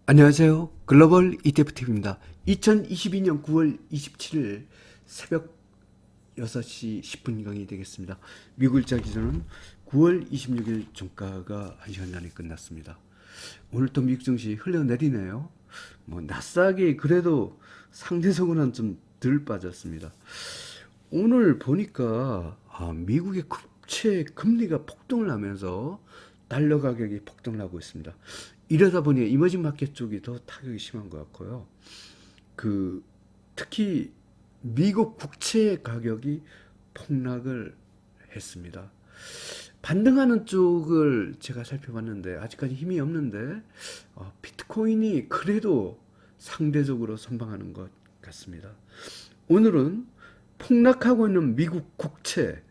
안녕하세요. 글로벌 ETFTV입니다. 2022년 9월 27일 새벽 6시 10분경이 되겠습니다. 미국 일자 기준은 9월 26일 종가가 1시간 전에 끝났습니다. 오늘 또 미국 증시 흘러내리네요. 나스닥이 그래도 상대적으로는 좀 덜 빠졌습니다. 오늘 보니까 미국의 국채 금리가 폭등을 하면서 달러 가격이 폭등을 하고 있습니다. 이러다 보니 이머징 마켓 쪽이 더 타격이 심한 것 같고요. 특히 미국 국채 가격이 폭락을 했습니다. 반등하는 쪽을 제가 살펴봤는데 아직까지 힘이 없는데 비트코인이 그래도 상대적으로 선방하는 것 같습니다. 오늘은 폭락하고 있는 미국 국채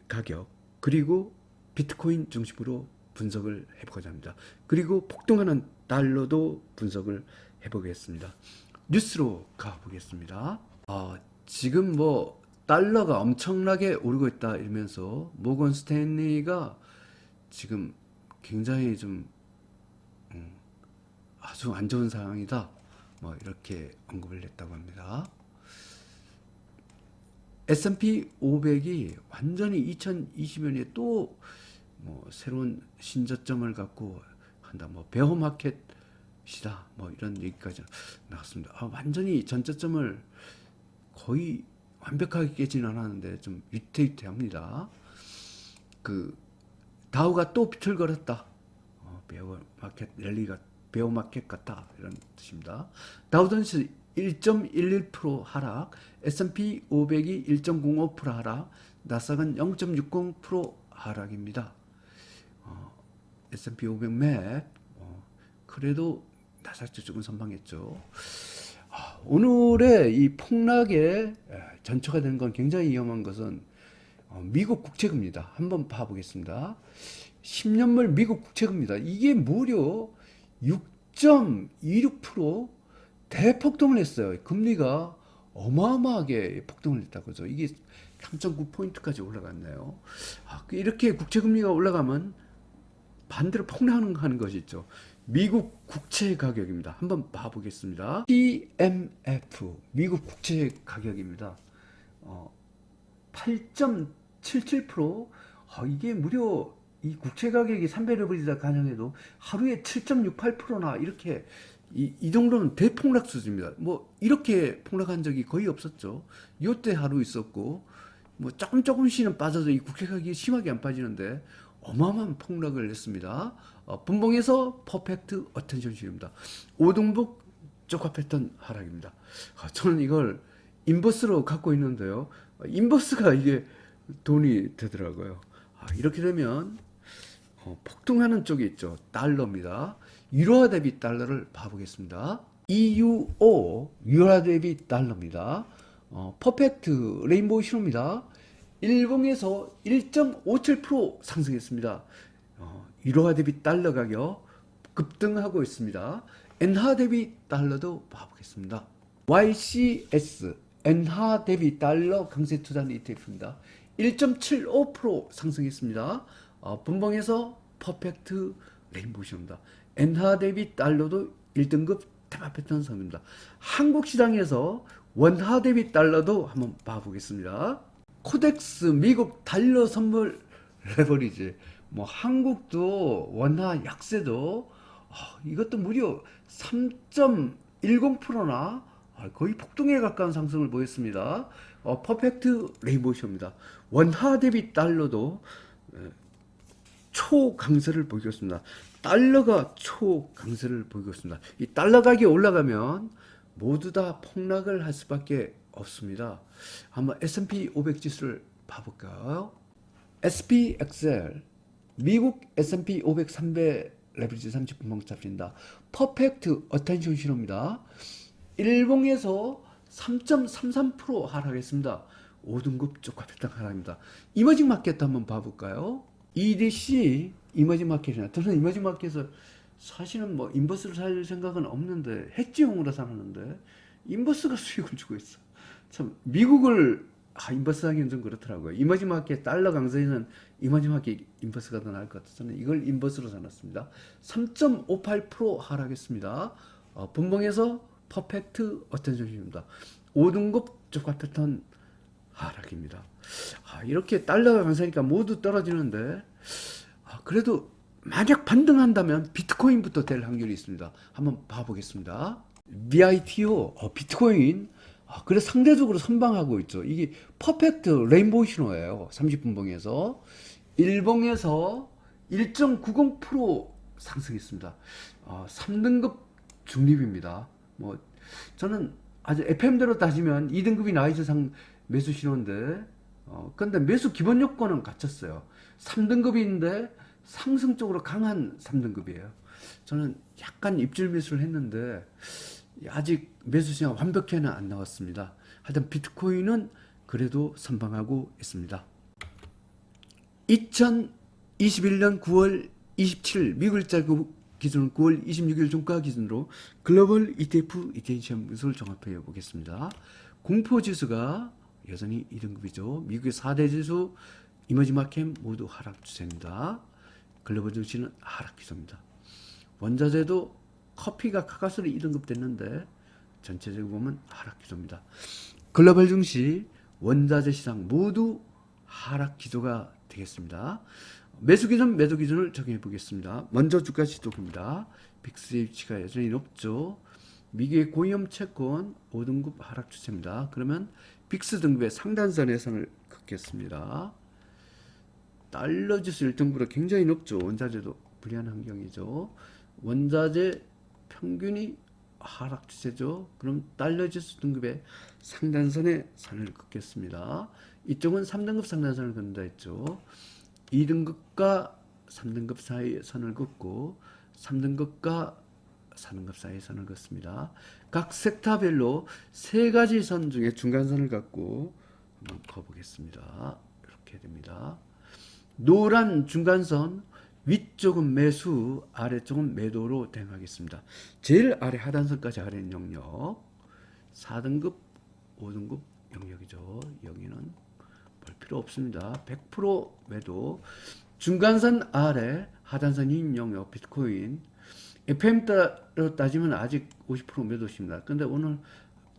가격 그리고 비트코인 중심으로 분석을 해보고자 합니다. 그리고 폭등하는 달러도 분석을 해보겠습니다. 뉴스로 가보겠습니다. 지금 달러가 엄청나게 오르고 있다 이러면서 모건 스탠리가 지금 굉장히 좀 아주 안 좋은 상황이다 이렇게 언급을 했다고 합니다. S&P 500이 완전히 2020년에 또 새로운 신저점을 갖고 한다. 베어마켓이다. 이런 얘기까지 나왔습니다. 완전히 전저점을 거의 완벽하게 깨지는 않았는데 좀 위태위태합니다. 다우가 또 비틀거렸다. 베어마켓 랠리가 베어마켓 같다. 이런 뜻입니다. 다우존스 1.11% 하락, S&P 500이 1.05% 하락, 나스닥은 0.60% 하락입니다. S&P 500 맵 그래도 나스닥 조금 선방했죠. 오늘의 이 폭락에 전초가 되는 건 굉장히 위험한 것은 미국 국채금리입니다. 한번 봐보겠습니다. 10년물 미국 국채금리입니다. 이게 무려 6.26% 대폭등을 했어요. 금리가 어마어마하게 폭등을 했다고죠. 이게 3.9포인트까지 올라갔네요. 이렇게 국채금리가 올라가면 반대로 폭락하는 것이 있죠. 미국 국채 가격입니다. 한번 봐보겠습니다. TMF 미국 국채 가격입니다. 8.77%. 이게 무려 이 국채 가격이 3배를 가정해도 하루에 7.68%나 이렇게 이 정도는 대폭락 수준입니다. 이렇게 폭락한 적이 거의 없었죠. 요때 하루 있었고 조금씩은 빠져도 이 국채 가격이 심하게 안 빠지는데 어마어마한 폭락을 했습니다. 분봉에서 퍼펙트 어텐션십입니다. 5등복 쪽화 패턴 하락입니다. 저는 이걸 인버스로 갖고 있는데요. 인버스가 이게 돈이 되더라고요. 이렇게 되면 폭등하는 쪽이 있죠. 달러입니다. 유로화 대비 달러를 봐보겠습니다. EUO 유로화 대비 달러입니다. 퍼펙트 레인보우 신호입니다. 일봉에서 1.57% 상승했습니다. 유로화 대비 달러 가격 급등하고 있습니다. 엔화 대비 달러도 봐보겠습니다. YCS 엔화 대비 달러 강세 투자는 ETF입니다. 1.75% 상승했습니다. 분봉에서 퍼펙트 레인보우 신호입니다. 엔화 대비 달러도 1등급 테마 패턴 선입니다. 한국 시장에서 원화 대비 달러도 한번 봐보겠습니다. 코덱스 미국 달러 선물 레버리지 한국도 원화 약세도 이것도 무려 3.10%나 거의 폭등에 가까운 상승을 보였습니다. 퍼펙트 레인보우 쇼입니다. 원화 대비 달러도 초강세를 보이고 있습니다. 달러가 초강세를 보이고 있습니다. 이 달러 가격이 올라가면 모두 다 폭락을 할 수밖에 없습니다. 한번 S&P 500 지수를 봐볼까요? SPXL 미국 S&P 500 3배 레버리지 30분봉 잡힌다. 퍼펙트 어텐션 신호입니다. 일봉에서 3.33% 하락했습니다. 5등급 쪽화 패턴 하락입니다. 이머징 마켓 한번 봐볼까요? EDC 이머징 마켓이나 저는 이머징 마켓에서 사실은 인버스를 살 생각은 없는데 해지용으로 사는데 인버스가 수익을 주고 있어. 참 미국을 인버스 하기는 좀 그렇더라고요. 이머징 마켓 달러 강세에는 이머징 마켓 인버스가 더 나을 것 같아서 저는 이걸 인버스로 사놨습니다. 3.58% 하락했습니다. 분봉에서 퍼펙트 어텐션입니다. 5등급 주가 패턴 하락입니다. 이렇게 달러가 강세니까 모두 떨어지는데 그래도 만약 반등한다면 비트코인부터 될 확률이 있습니다. 한번 봐보겠습니다. BITO 비트코인 그래 상대적으로 선방하고 있죠. 이게 퍼펙트 레인보우 신호예요. 30분봉에서 1봉에서 1.90% 상승했습니다. 3등급 중립입니다. 뭐 저는 아주 FM대로 따지면 2등급이 나이즈상 매수 신호인데 근데 매수 기본 요건은 갖췄어요. 3등급인데 상승적으로 강한 3등급이에요. 저는 약간 입질 매수를 했는데 아직 매수 시장 완벽히는 안 나왔습니다. 하여튼 비트코인은 그래도 선방하고 있습니다. 2021년 9월 27일 미국일자 기준 9월 26일 종가 기준으로 글로벌 ETF 이테이션 분석을 종합해 보겠습니다. 공포지수가 여전히 2등급이죠. 미국의 4대 지수, 이머징 마켓 모두 하락 추세입니다. 글로벌 증시는 하락 기조입니다. 원자재도 커피가 가까스로 2등급 됐는데 전체적으로 보면 하락 기조입니다. 글로벌 증시, 원자재 시장 모두 하락 기조가 되겠습니다. 매수 기준, 매도 기준을 정해 보겠습니다. 먼저 주가 지수입니다. 빅스의 위치가 여전히 높죠. 미국의 고위험 채권 5등급 하락 추세입니다. 그러면 빅스 등급의 상단선의 선을 긋겠습니다. 달러 지수 1등급으로 굉장히 높죠. 원자재도 불리한 환경이죠. 원자재 평균이 하락 추세죠. 그럼 달러 지수 등급의 상단선에 선을 긋겠습니다. 이쪽은 3등급 상단선을 긋는다 했죠. 2등급과 3등급 사이에 선을 긋고 3등급과 4등급 사이에 선을 긋습니다. 각 섹터별로 세 가지 선 중에 중간선을 갖고 한번 그어보겠습니다. 이렇게 됩니다. 노란 중간선 위쪽은 매수, 아래쪽은 매도로 대응하겠습니다. 제일 아래 하단선까지 아래는 영역, 4등급, 5등급 영역이죠. 여기는 볼 필요 없습니다. 100% 매도, 중간선 아래 하단선 인 영역 비트코인, FM대로 따지면 아직 50% 매도십니다. 근데 오늘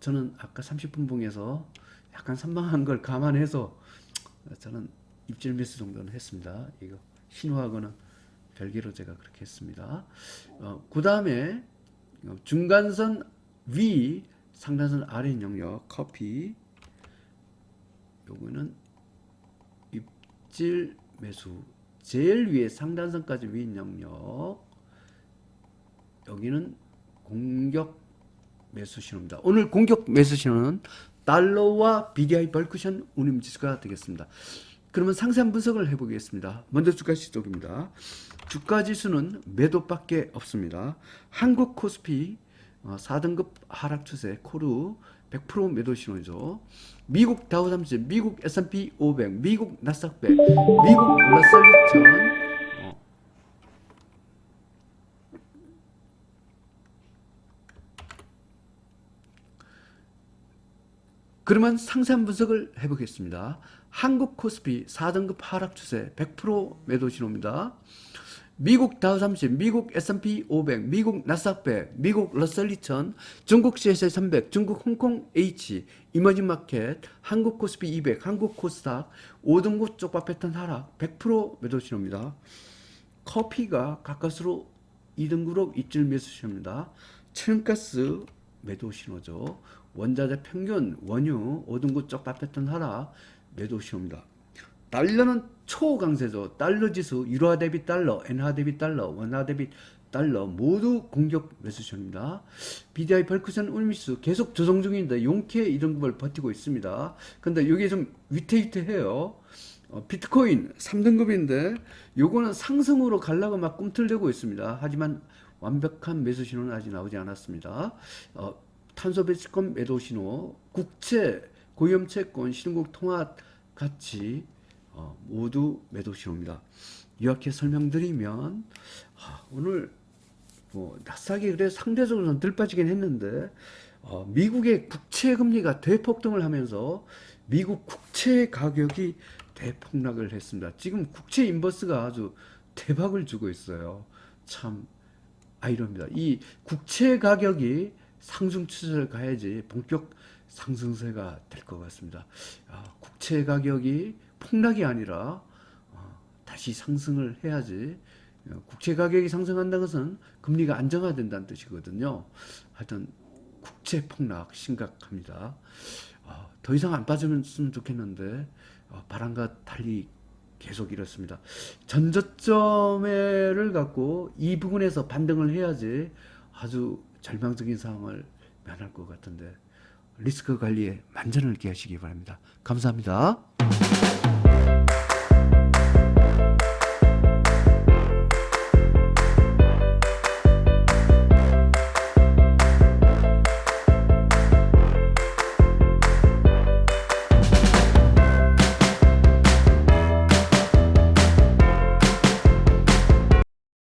저는 아까 30분 봉에서 약간 선방한 걸 감안해서 저는 입질 매수 정도는 했습니다. 이거 신호하고는 별개로 제가 그렇게 했습니다. 그 다음에 중간선 위, 상단선 아래 영역 커피, 요거는 입질 매수, 제일 위에 상단선까지 위 영역, 여기는 공격 매수 신호입니다. 오늘 공격 매수 신호는 달러와 BDI 벌크션 운임 지수가 되겠습니다. 그러면 상세한 분석을 해보겠습니다. 먼저 주가 지수 쪽입니다. 주가 지수는 매도밖에 없습니다. 한국 코스피 4등급 하락 추세 코르 100% 매도 신호죠. 미국 다우잠스, 미국 S&P 500, 미국 나스닥 100, 미국 러셀 2000 그러면 상세한 분석을 해보겠습니다. 한국 코스피 4등급 하락 추세 100% 매도 신호입니다. 미국 다우잠스, 미국 S&P 500, 미국 나스닥 100, 미국 러셀 2000, 중국 CSI 300, 중국 홍콩 H, 이머징 마켓, 한국 코스피 200, 한국 코스닥 5등급 쪽과 패턴 하락 100% 매도 신호입니다. 커피가 가까스로 2등급으로 입질 매수 신호입니다. 천연가스 매도 신호죠. 원자재 평균 원유 5등급 쪽과 패턴 하락 매도 신호입니다. 달러는 초강세죠. 달러 지수 유로화 대비 달러, 엔화 대비 달러, 원화 대비 달러 모두 공격 매수 신호입니다. BDI 벌크션 운임지수 계속 조정 중인데 용케 2등급을 버티고 있습니다. 근데 이게 좀 위태위태해요. 비트코인 3등급인데 요거는 상승으로 가려고 막 꿈틀대고 있습니다. 하지만 완벽한 매수 신호는 아직 나오지 않았습니다. 탄소 배치권 매도 신호, 국채, 고위험 채권, 신흥국 통화 가치 모두 매도 신호입니다. 이렇게 설명드리면 오늘 나스닥이 그래 상대적으로는 덜 빠지긴 했는데 미국의 국채 금리가 대폭등을 하면서 미국 국채 가격이 대폭락을 했습니다. 지금 국채 인버스가 아주 대박을 주고 있어요. 참 아이러니입니다. 이 국채 가격이 상승 추세를 가야지 본격 상승세가 될 것 같습니다. 국채 가격이 폭락이 아니라 다시 상승을 해야지. 국채 가격이 상승한다는 것은 금리가 안정화된다는 뜻이거든요. 하여튼 국채 폭락 심각합니다. 더 이상 안 빠졌으면 좋겠는데 바람과 달리 계속 이렇습니다. 전저점을 갖고 이 부분에서 반등을 해야지 아주 절망적인 상황을 면할 것 같은데 리스크 관리에 만전을 기하시기 바랍니다. 감사합니다.